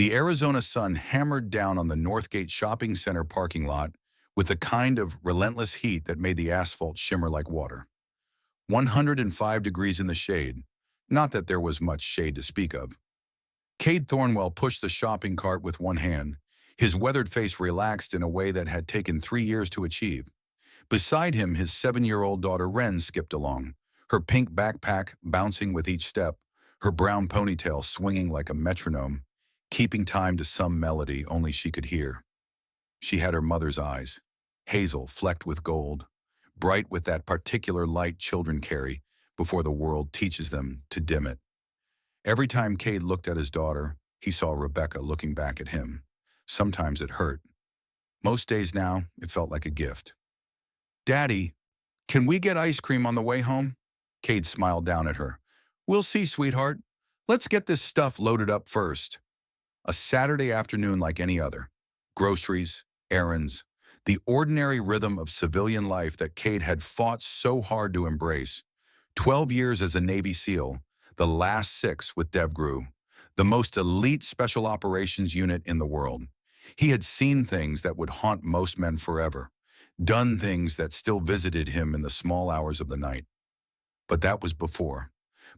The Arizona sun hammered down on the Northgate Shopping Center parking lot with the kind of relentless heat that made the asphalt shimmer like water. 105 degrees in the shade. Not that there was much shade to speak of. Cade Thornwell pushed the shopping cart with one hand, his weathered face relaxed in a way that had taken 3 years to achieve. Beside him, his 7-year-old daughter Wren skipped along, her pink backpack bouncing with each step, her brown ponytail swinging like a metronome, keeping time to some melody only she could hear. She had her mother's eyes, hazel flecked with gold, bright with that particular light children carry before the world teaches them to dim it. Every time Cade looked at his daughter, he saw Rebecca looking back at him. Sometimes it hurt. Most days now, it felt like a gift. "Daddy, can we get ice cream on the way home?" Cade smiled down at her. "We'll see, sweetheart. Let's get this stuff loaded up first." A Saturday afternoon like any other. Groceries, errands, the ordinary rhythm of civilian life that Cade had fought so hard to embrace. 12 years as a Navy SEAL, the last 6 with DevGru, the most elite special operations unit in the world. He had seen things that would haunt most men forever, done things that still visited him in the small hours of the night. But that was before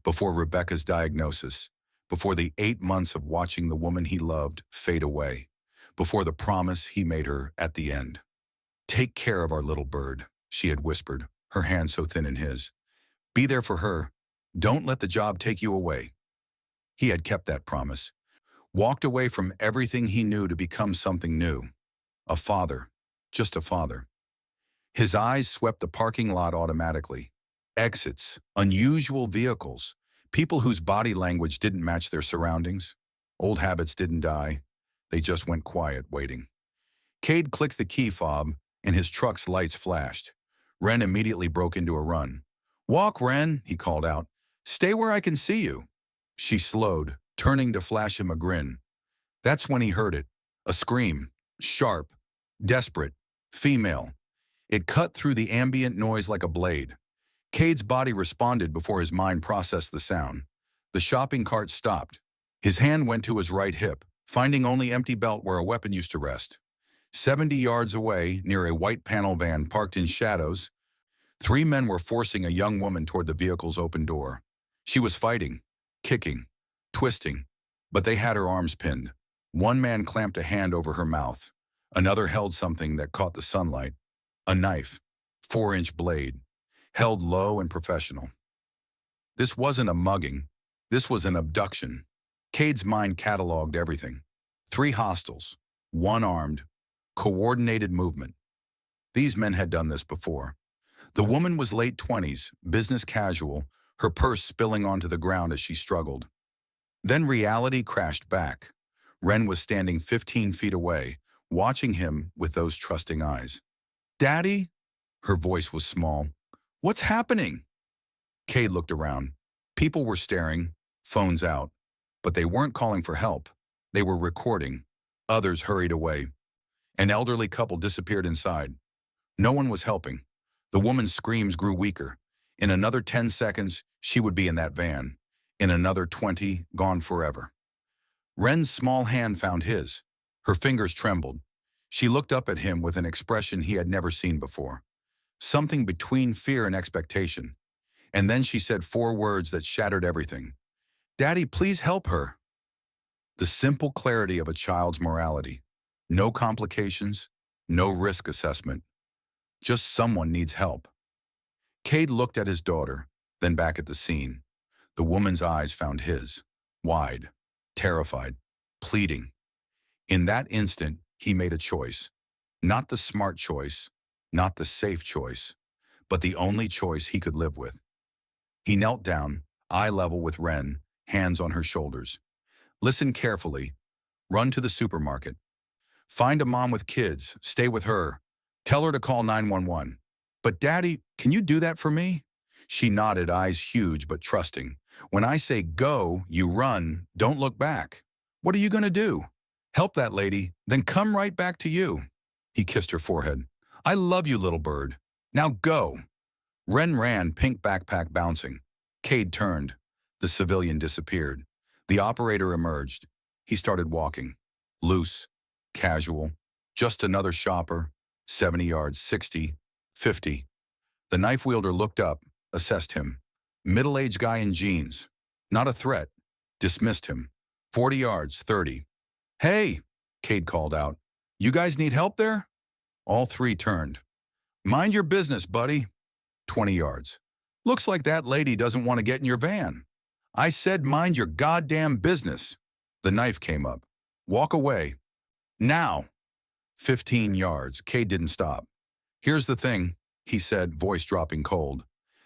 Rebecca's diagnosis, before the 8 months of watching the woman he loved fade away, before the promise he made her at the end. "Take care of our little bird," she had whispered, her hand so thin in his. "Be there for her. Don't let the job take you away." He had kept that promise, walked away from everything he knew to become something new. A father, just a father. His eyes swept the parking lot automatically. Exits, unusual vehicles, people whose body language didn't match their surroundings. Old habits didn't die. They just went quiet, waiting. Cade clicked the key fob, and his truck's lights flashed. Wren immediately broke into a run. "Walk, Wren," he called out. "Stay where I can see you." She slowed, turning to flash him a grin. That's when he heard it. A scream. Sharp. Desperate. Female. It cut through the ambient noise like a blade. Cade's body responded before his mind processed the sound. The shopping cart stopped. His hand went to his right hip, finding only empty belt where a weapon used to rest. 70 yards away, near a white panel van parked in shadows, 3 men were forcing a young woman toward the vehicle's open door. She was fighting, kicking, twisting, but they had her arms pinned. One man clamped a hand over her mouth. Another held something that caught the sunlight. A knife, 4-inch blade, held low and professional. This wasn't a mugging. This was an abduction. Cade's mind cataloged everything. 3 hostiles, 1 armed, coordinated movement. These men had done this before. The woman was late 20s, business casual, her purse spilling onto the ground as she struggled. Then reality crashed back. Wren was standing 15 feet away, watching him with those trusting eyes. "Daddy?" Her voice was small. "What's happening?" Cade looked around. People were staring, phones out. But they weren't calling for help. They were recording. Others hurried away. An elderly couple disappeared inside. No one was helping. The woman's screams grew weaker. In another 10 seconds, she would be in that van. In another 20, gone forever. Wren's small hand found his. Her fingers trembled. She looked up at him with an expression he had never seen before. Something between fear and expectation. And then she said 4 words that shattered everything. "Daddy, please help her." The simple clarity of a child's morality. No complications, no risk assessment. Just someone needs help. Cade looked at his daughter, then back at the scene. The woman's eyes found his, wide, terrified, pleading. In that instant, he made a choice. Not the smart choice, not the safe choice, but the only choice he could live with. He knelt down, eye level with Wren, hands on her shoulders. "Listen carefully. Run to the supermarket. Find a mom with kids. Stay with her. Tell her to call 911. But Daddy, can you do that for me?" She nodded, eyes huge but trusting. "When I say go, you run. Don't look back. What are you going to do? Help that lady, then come right back to you." He kissed her forehead. "I love you, little bird. Now go." Wren ran, pink backpack bouncing. Cade turned. The civilian disappeared. The operator emerged. He started walking. Loose, casual, just another shopper, 70 yards, 60, 50. The knife wielder looked up, assessed him. Middle-aged guy in jeans. Not a threat. Dismissed him. 40 yards, 30. Hey, Cade called out. You guys need help there? All three turned. Mind your business, buddy. 20 yards. Looks like that lady doesn't want to get in your van. I said mind your goddamn business. The knife came up. Walk away. Now. 15 yards. Cade didn't stop. Here's the thing, he said, voice dropping cold.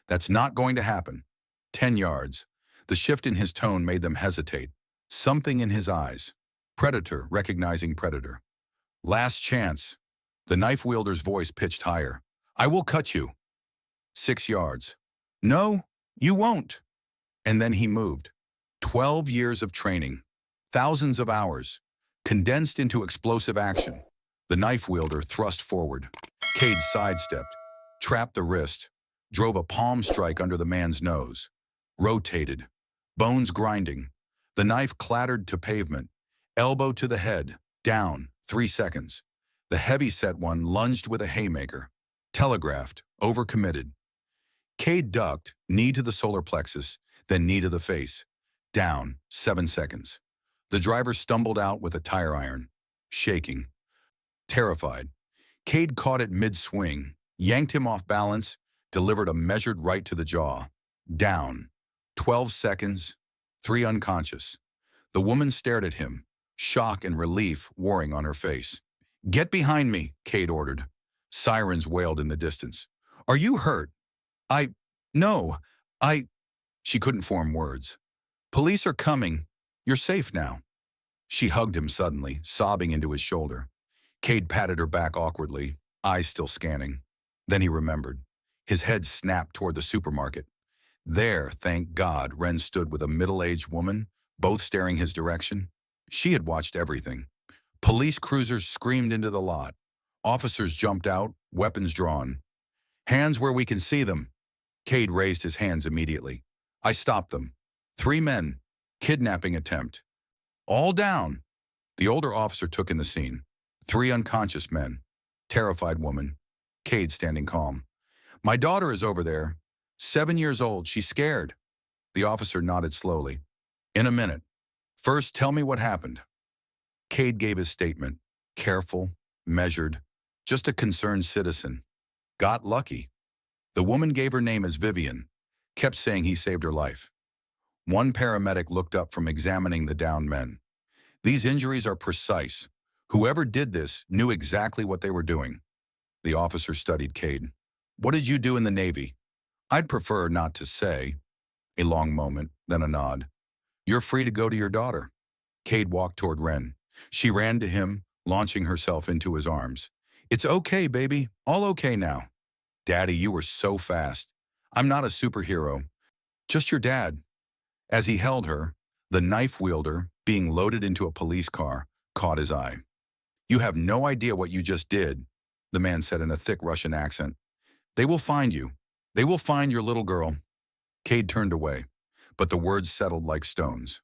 That's not going to happen. 10 yards. The shift in his tone made them hesitate. Something in his eyes. Predator recognizing predator. Last chance. The knife wielder's voice pitched higher. I will cut you. 6 yards. No, you won't. And then he moved. 12 years of training. Thousands of hours. Condensed into explosive action. The knife wielder thrust forward. Cade sidestepped. Trapped the wrist. Drove a palm strike under the man's nose. Rotated. Bones grinding. The knife clattered to pavement. Elbow to the head. Down. 3 seconds. The heavy-set one lunged with a haymaker. Telegraphed. Overcommitted. Cade ducked, knee to the solar plexus, then knee to the face. Down. 7 seconds. The driver stumbled out with a tire iron. Shaking. Terrified. Cade caught it mid-swing, yanked him off balance, delivered a measured right to the jaw. Down. 12 seconds. 3 unconscious. The woman stared at him, shock and relief warring on her face. Get behind me, Cade ordered. Sirens wailed in the distance. Are you hurt? No, She couldn't form words. Police are coming. You're safe now. She hugged him suddenly, sobbing into his shoulder. Cade patted her back awkwardly, eyes still scanning. Then he remembered. His head snapped toward the supermarket. There, thank God, Wren stood with a middle-aged woman, both staring his direction. She had watched everything. Police cruisers screamed into the lot. Officers jumped out, weapons drawn. Hands where we can see them. Cade raised his hands immediately. I stopped them. 3 men. Kidnapping attempt. All down. The older officer took in the scene. 3 unconscious men. Terrified woman. Cade standing calm. My daughter is over there. 7 years old. She's scared. The officer nodded slowly. In a minute. First, tell me what happened. Cade gave his statement. Careful, measured, just a concerned citizen. Got lucky. The woman gave her name as Vivian. Kept saying he saved her life. One paramedic looked up from examining the downed men. These injuries are precise. Whoever did this knew exactly what they were doing. The officer studied Cade. What did you do in the Navy? I'd prefer not to say. A long moment, then a nod. You're free to go to your daughter. Cade walked toward Wren. She ran to him, launching herself into his arms. It's okay, baby. All okay now. Daddy, you were so fast. I'm not a superhero. Just your dad. As he held her, the knife wielder, being loaded into a police car, caught his eye. You have no idea what you just did, the man said in a thick Russian accent. They will find you. They will find your little girl. Cade turned away, but the words settled like stones.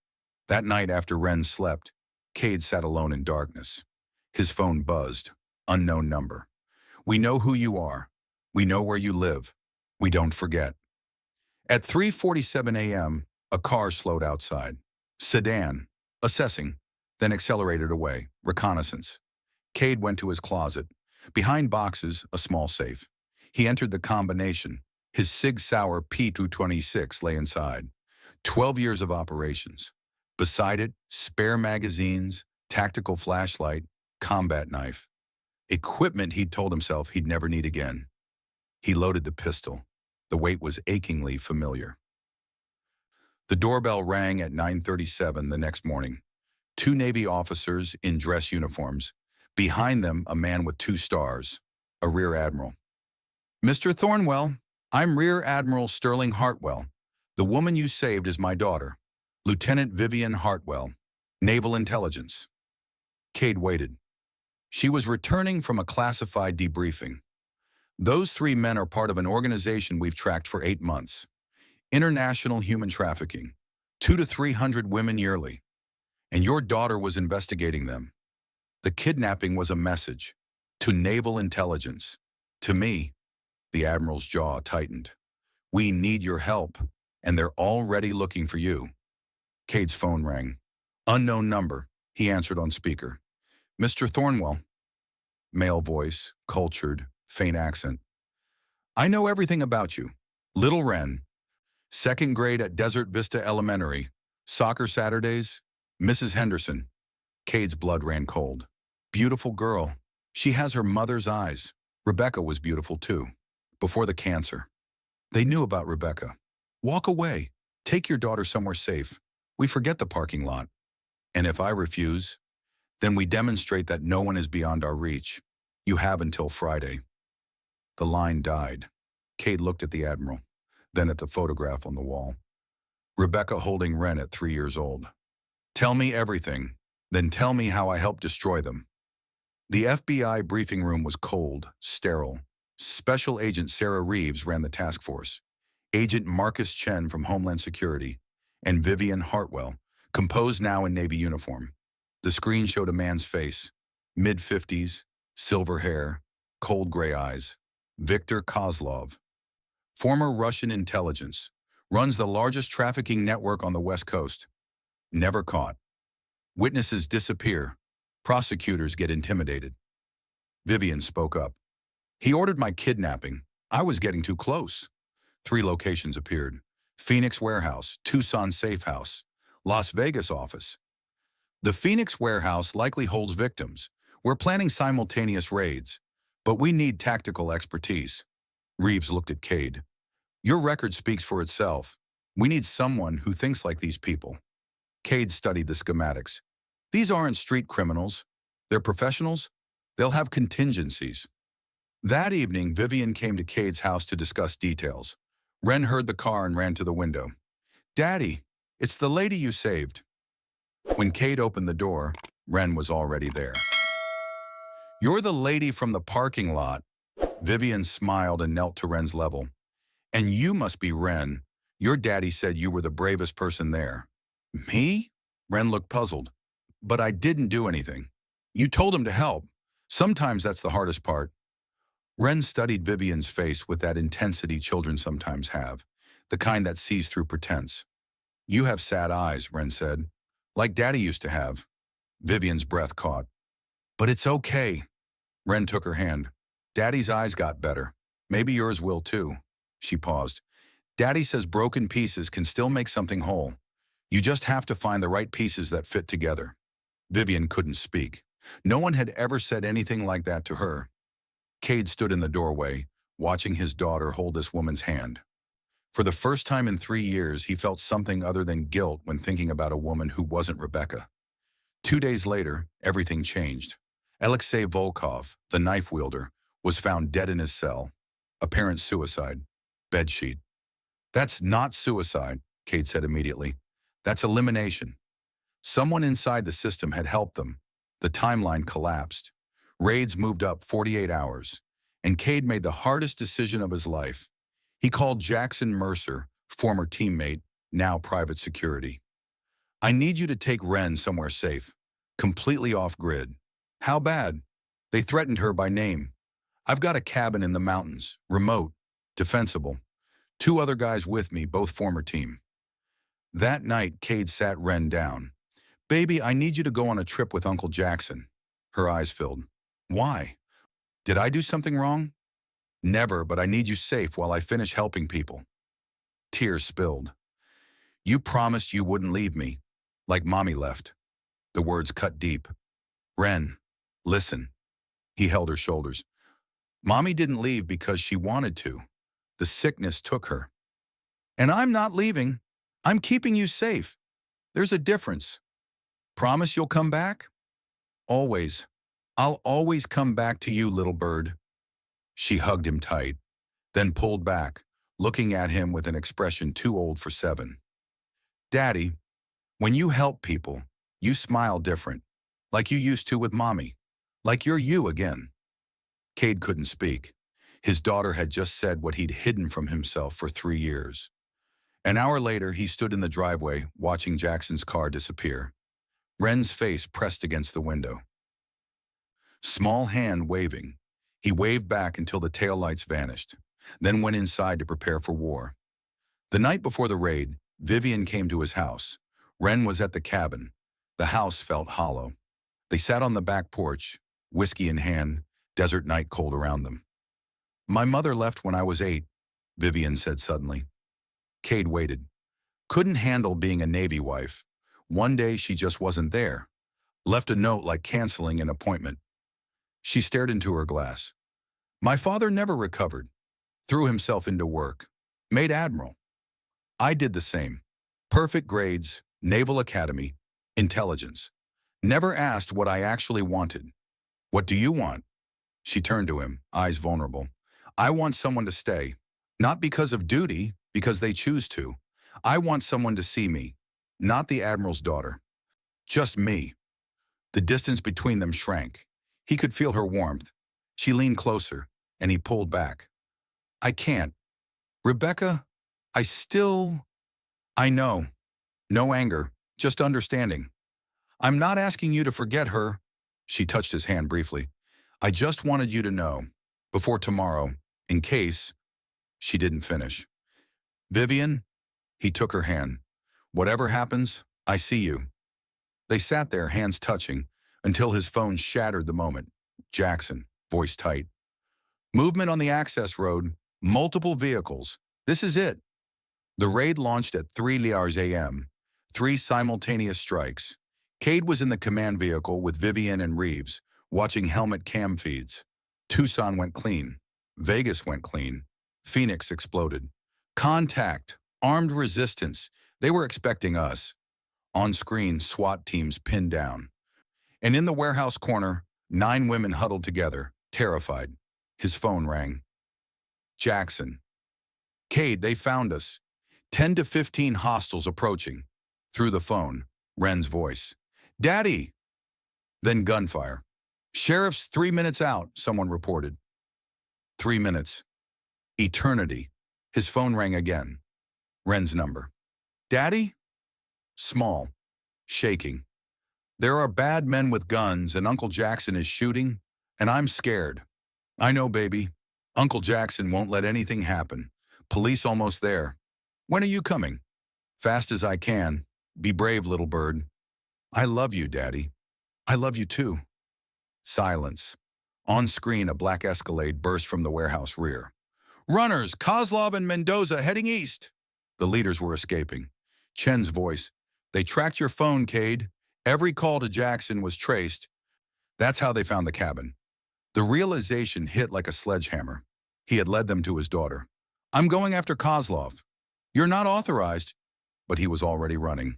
That night after Wren slept, Cade sat alone in darkness. His phone buzzed. Unknown number. We know who you are. We know where you live. We don't forget. At 3:47 a.m., a car slowed outside. Sedan. Assessing. Then accelerated away. Reconnaissance. Cade went to his closet. Behind boxes, a small safe. He entered the combination. His Sig Sauer P226 lay inside. 12 years of operations. Beside it, spare magazines, tactical flashlight, combat knife. Equipment he'd told himself he'd never need again. He loaded the pistol. The weight was achingly familiar. The doorbell rang at 9:37 the next morning. 2 Navy officers in dress uniforms. Behind them, a man with 2 stars, a Rear Admiral. Mr. Thornwell, I'm Rear Admiral Sterling Hartwell. The woman you saved is my daughter, Lieutenant Vivian Hartwell, Naval Intelligence. Cade waited. She was returning from a classified debriefing. Those 3 men are part of an organization we've tracked for 8 months. International human trafficking. 200 to 300 women yearly. and your daughter was investigating them. The kidnapping was a message to naval intelligence. To me, the Admiral's jaw tightened. We need your help, and they're already looking for you. Cade's phone rang. Unknown number, he answered on speaker. Mr. Thornwell. Male voice, cultured, faint accent. I know everything about you. Little Wren, second grade at Desert Vista Elementary, soccer Saturdays, Mrs. Henderson. Cade's blood ran cold. Beautiful girl. She has her mother's eyes. Rebecca was beautiful too, before the cancer. They knew about Rebecca. Walk away. Take your daughter somewhere safe. We forget the parking lot. And if I refuse, then we demonstrate that no one is beyond our reach. You have until Friday. The line died. Cade looked at the Admiral, then at the photograph on the wall. Rebecca holding Wren at 3 years old. Tell me everything, then tell me how I helped destroy them. The FBI briefing room was cold, sterile. Special Agent Sarah Reeves ran the task force. Agent Marcus Chen from Homeland Security, and Vivian Hartwell, composed now in Navy uniform. The screen showed a man's face, mid-50s, silver hair, cold gray eyes. Viktor Kozlov, former Russian intelligence, runs the largest trafficking network on the West Coast. Never caught. Witnesses disappear. Prosecutors get intimidated. Vivian spoke up. He ordered my kidnapping. I was getting too close. 3 locations appeared. Phoenix Warehouse, Tucson Safe House, Las Vegas office. The Phoenix Warehouse likely holds victims. We're planning simultaneous raids, but we need tactical expertise. Reeves looked at Cade. Your record speaks for itself. We need someone who thinks like these people. Cade studied the schematics. These aren't street criminals. They're professionals. They'll have contingencies. That evening, Vivian came to Cade's house to discuss details. Wren heard the car and ran to the window. Daddy, it's the lady you saved. When Cade opened the door, Wren was already there. You're the lady from the parking lot. Vivian smiled and knelt to Wren's level. And you must be Wren. Your daddy said you were the bravest person there. Me? Wren looked puzzled. But I didn't do anything. You told him to help. Sometimes that's the hardest part. Wren studied Vivian's face with that intensity children sometimes have, the kind that sees through pretense. You have sad eyes, Wren said, like Daddy used to have. Vivian's breath caught. But it's okay. Wren took her hand. Daddy's eyes got better. Maybe yours will too. She paused. Daddy says broken pieces can still make something whole. You just have to find the right pieces that fit together. Vivian couldn't speak. No one had ever said anything like that to her. Cade stood in the doorway, watching his daughter hold this woman's hand. For the first time in 3 years, he felt something other than guilt when thinking about a woman who wasn't Rebecca. 2 days later, everything changed. Alexei Volkov, the knife wielder, was found dead in his cell. Apparent suicide. Bedsheet. That's not suicide, Cade said immediately. That's elimination. Someone inside the system had helped them. The timeline collapsed. Raids moved up 48 hours, and Cade made the hardest decision of his life. He called Jackson Mercer, former teammate, now private security. I need you to take Wren somewhere safe, completely off-grid. How bad? They threatened her by name. I've got a cabin in the mountains, remote, defensible. 2 other guys with me, both former team. That night, Cade sat Wren down. Baby, I need you to go on a trip with Uncle Jackson. Her eyes filled. Why? Did I do something wrong? Never, but I need you safe while I finish helping people. Tears spilled. You promised you wouldn't leave me, like Mommy left. The words cut deep. Wren, listen. He held her shoulders. Mommy didn't leave because she wanted to. The sickness took her. And I'm not leaving. I'm keeping you safe. There's a difference. Promise you'll come back? Always. I'll always come back to you, little bird. She hugged him tight, then pulled back, looking at him with an expression too old for 7. Daddy, when you help people, you smile different, like you used to with Mommy, like you're you again. Cade couldn't speak. His daughter had just said what he'd hidden from himself for 3 years. An hour later, he stood in the driveway, watching Jackson's car disappear. Wren's face pressed against the window. Small hand waving. He waved back until the taillights vanished, then went inside to prepare for war. The night before the raid, Vivian came to his house. Wren was at the cabin. The house felt hollow. They sat on the back porch, whiskey in hand, desert night cold around them. "My mother left when I was 8, Vivian said suddenly. Cade waited. Couldn't handle being a Navy wife. One day she just wasn't there. Left a note like canceling an appointment. She stared into her glass. My father never recovered. Threw himself into work. Made Admiral. I did the same. Perfect grades, Naval Academy, intelligence. Never asked what I actually wanted. What do you want? She turned to him, eyes vulnerable. I want someone to stay. Not because of duty, because they choose to. I want someone to see me. Not the Admiral's daughter. Just me. The distance between them shrank. He could feel her warmth. She leaned closer, and he pulled back. I can't. Rebecca, I know. No anger, just understanding. I'm not asking you to forget her. She touched his hand briefly. I just wanted you to know, before tomorrow, in case. She didn't finish. Vivian, he took her hand. Whatever happens, I see you. They sat there, hands touching, until his phone shattered the moment. Jackson, voice tight. Movement on the access road, multiple vehicles. This is it. The raid launched at 3 a.m., 3 simultaneous strikes. Cade was in the command vehicle with Vivian and Reeves, watching helmet cam feeds. Tucson went clean. Vegas went clean. Phoenix exploded. Contact, armed resistance. They were expecting us. On screen, SWAT teams pinned down. And in the warehouse corner, 9 women huddled together, terrified. His phone rang. Jackson. Cade, they found us. 10 to 15 hostiles approaching. Through the phone, Wren's voice. Daddy! Then gunfire. Sheriff's 3 minutes out, someone reported. 3 minutes. Eternity. His phone rang again. Wren's number. Daddy? Small. Shaking. There are bad men with guns and Uncle Jackson is shooting, and I'm scared. I know, baby. Uncle Jackson won't let anything happen. Police almost there. When are you coming? Fast as I can. Be brave, little bird. I love you, Daddy. I love you too. Silence. On screen, a black Escalade burst from the warehouse rear. Runners, Kozlov and Mendoza heading east. The leaders were escaping. Chen's voice. They tracked your phone, Cade. Every call to Jackson was traced. That's how they found the cabin. The realization hit like a sledgehammer. He had led them to his daughter. I'm going after Kozlov. You're not authorized. But he was already running.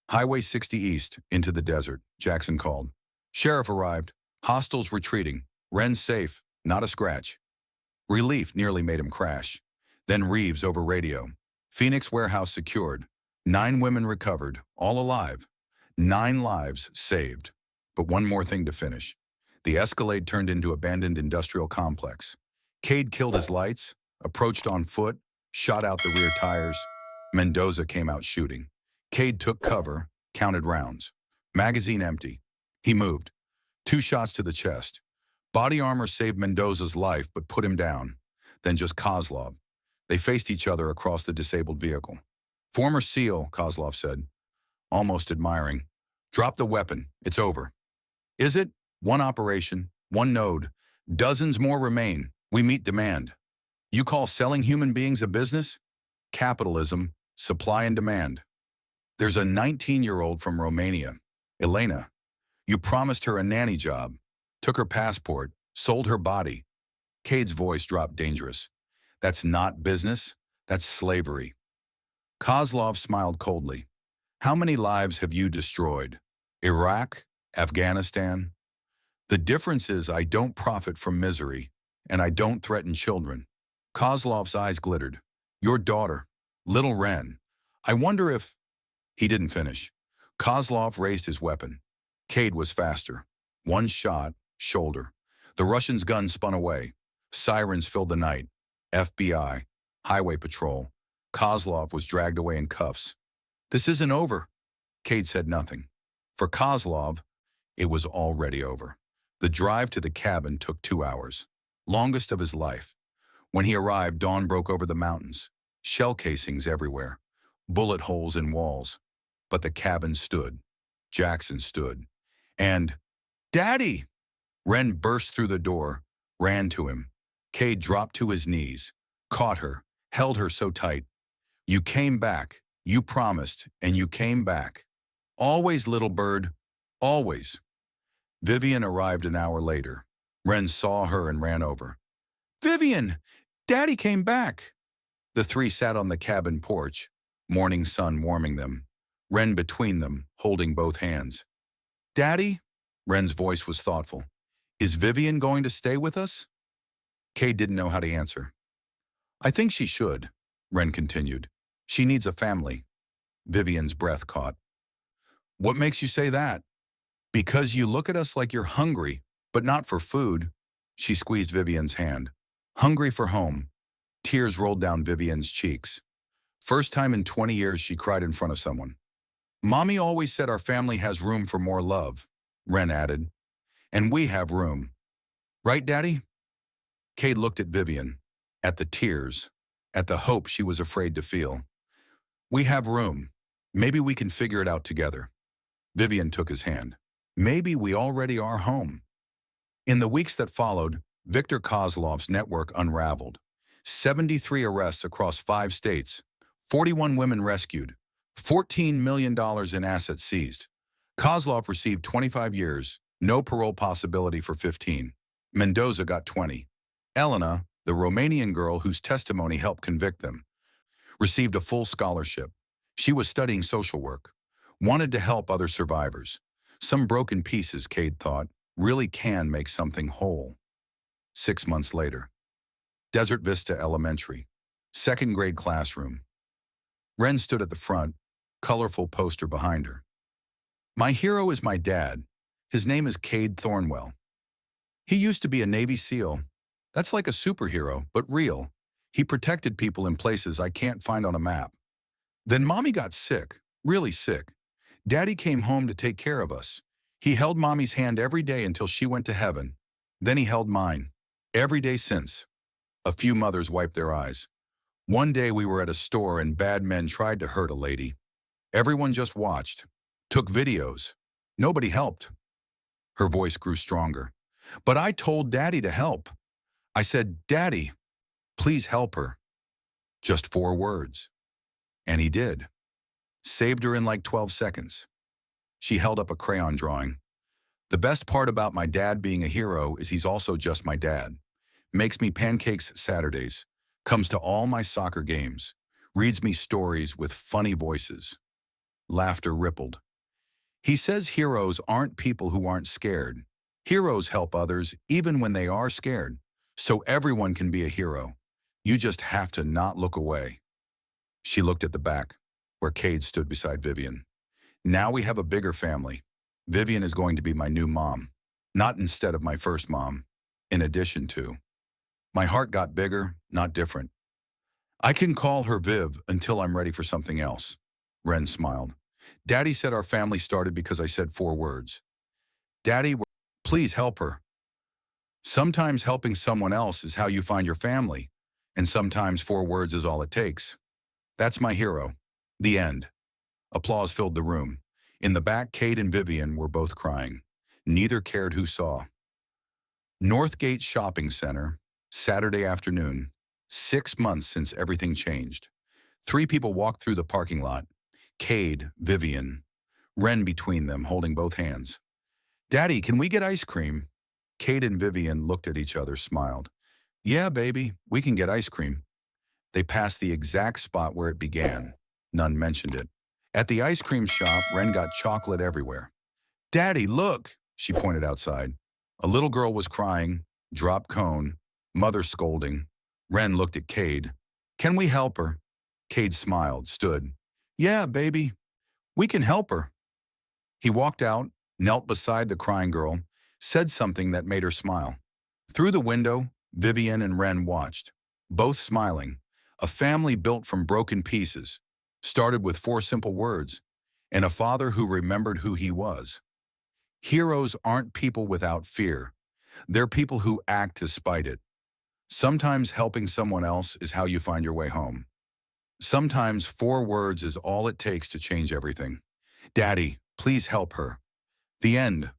Highway 60 east, into the desert, Jackson called. Sheriff arrived. Hostiles retreating. Wren's safe. Not a scratch. Relief nearly made him crash. Then Reeves over radio. Phoenix warehouse secured. 9 women recovered, all alive. 9 lives saved. But one more thing to finish. The Escalade turned into abandoned industrial complex. Cade killed his lights, approached on foot, shot out the rear tires. Mendoza came out shooting. Cade took cover, counted rounds. Magazine empty. He moved. 2 shots to the chest. Body armor saved Mendoza's life but put him down. Then just Kozlov. They faced each other across the disabled vehicle. Former SEAL, Kozlov said, almost admiring. Drop the weapon. It's over. Is it? One operation, one node. Dozens more remain. We meet demand. You call selling human beings a business? Capitalism, supply and demand. There's a 19-year-old from Romania, Elena. You promised her a nanny job, took her passport, sold her body. Cade's voice dropped dangerous. That's not business, that's slavery. Kozlov smiled coldly. How many lives have you destroyed? Iraq? Afghanistan? The difference is I don't profit from misery, and I don't threaten children. Kozlov's eyes glittered. Your daughter, little Wren. I wonder if... He didn't finish. Kozlov raised his weapon. Cade was faster. One shot, shoulder. The Russian's gun spun away. Sirens filled the night. FBI, highway patrol. Kozlov was dragged away in cuffs. This isn't over. Cade said nothing. For Kozlov, it was already over. The drive to the cabin took 2 hours, longest of his life. When he arrived, dawn broke over the mountains, shell casings everywhere, bullet holes in walls. But the cabin stood. Jackson stood. And, "Daddy!" Ren burst through the door, ran to him. Cade dropped to his knees, caught her, held her so tight. "You came back. You promised, and you came back. Always, little bird. Always." Vivian arrived an hour later. Ren saw her and ran over. "Vivian! Daddy came back!" The three sat on the cabin porch, morning sun warming them. Ren between them, holding both hands. "Daddy?" Ren's voice was thoughtful. "Is Vivian going to stay with us?" Cade didn't know how to answer. "I think she should," Ren continued. "She needs a family." Vivian's breath caught. "What makes you say that?" "Because you look at us like you're hungry, but not for food." She squeezed Vivian's hand. "Hungry for home." Tears rolled down Vivian's cheeks. First time in 20 years she cried in front of someone. "Mommy always said our family has room for more love," Ren added. "And we have room. Right, Daddy?" Cade looked at Vivian, at the tears, at the hope she was afraid to feel. "We have room. Maybe we can figure it out together." Vivian took his hand. "Maybe we already are home." In the weeks that followed, Viktor Kozlov's network unraveled. 73 arrests across 5 states, 41 women rescued, $14 million in assets seized. Kozlov received 25 years, no parole possibility for 15. Mendoza got 20. Elena, the Romanian girl whose testimony helped convict them, received a full scholarship. She was studying social work, wanted to help other survivors. Some broken pieces, Cade thought, really can make something whole. 6 months later. Desert Vista Elementary, 2nd grade classroom. Ren stood at the front, colorful poster behind her. "My hero is my dad. His name is Cade Thornwell. He used to be a Navy SEAL. That's like a superhero, but real. He protected people in places I can't find on a map. Then Mommy got sick, really sick. Daddy came home to take care of us. He held Mommy's hand every day until she went to heaven. Then he held mine. Every day since." A few mothers wiped their eyes. "One day we were at a store and bad men tried to hurt a lady. Everyone just watched, took videos. Nobody helped." Her voice grew stronger. "But I told Daddy to help. I said, 'Daddy, please help her.' Just 4 words. And he did. Saved her in like 12 seconds. She held up a crayon drawing. "The best part about my dad being a hero is he's also just my dad. Makes me pancakes Saturdays, comes to all my soccer games, reads me stories with funny voices." Laughter rippled. "He says heroes aren't people who aren't scared. Heroes help others even when they are scared. So everyone can be a hero. You just have to not look away." She looked at the back, where Cade stood beside Vivian. "Now we have a bigger family. Vivian is going to be my new mom. Not instead of my first mom. In addition to." My heart got bigger, not different. "I can call her Viv until I'm ready for something else." Ren smiled. "Daddy said our family started because I said 4 words. Daddy, please help her." Sometimes helping someone else is how you find your family, and sometimes 4 words is all it takes. That's my hero. The end. Applause filled the room. In the back, Cade and Vivian were both crying. Neither cared who saw. Northgate Shopping Center, Saturday afternoon, 6 months since everything changed. 3 people walked through the parking lot. Cade, Vivian, Ren between them, holding both hands. "Daddy, can we get ice cream?" Cade and Vivian looked at each other, smiled. "Yeah, baby, we can get ice cream." They passed the exact spot where it began. None mentioned it. At the ice cream shop, Ren got chocolate everywhere. "Daddy, look!" She pointed outside. A little girl was crying, dropped cone, mother scolding. Ren looked at Cade. "Can we help her?" Cade smiled, stood. "Yeah, baby, we can help her." He walked out, knelt beside the crying girl, said something that made her smile. Through the window, Vivian and Ren watched, both smiling. A family built from broken pieces. Started with 4 simple words. and a father who remembered who he was. Heroes aren't people without fear. They're people who act despite it. Sometimes helping someone else is how you find your way home. Sometimes 4 words is all it takes to change everything. Daddy, please help her. The end.